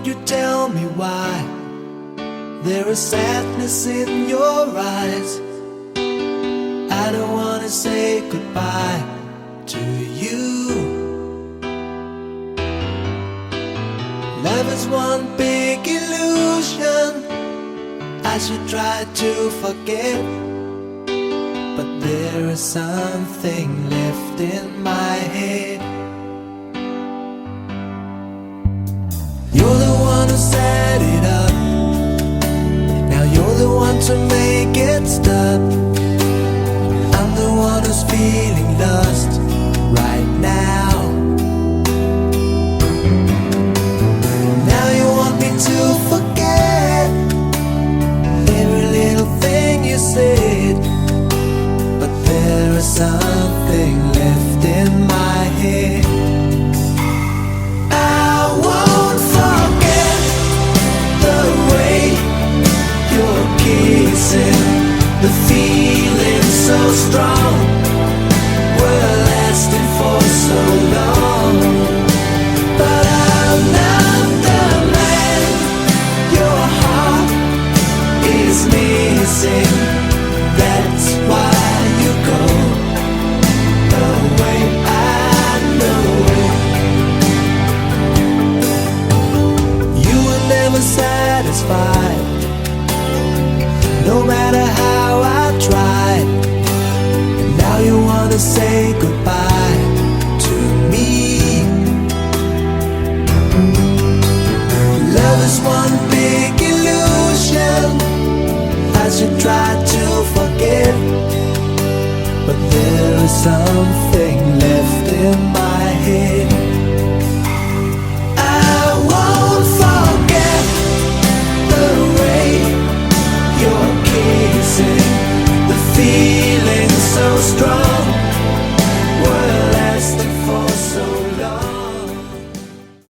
Won't you tell me why there is sadness in your eyes? I don't wanna say goodbye to you. Love is one big illusion I should try to forget, but there is something left in my head. You're the one who set it up, now you're the one to make it stop. I'm the one who's feeling lost right now. Now you want me to forget every little thing you said, but there is something left in my head. I won't forget the way you're kissing, the feeling so strong, we're lasting for so long. But I'm not the man your heart is missing. That's why you go away, I know. You were never satisfied, no matter how I tried. And now you wanna say goodbye to me. Love is one big illusion I should try to forget, but there is something left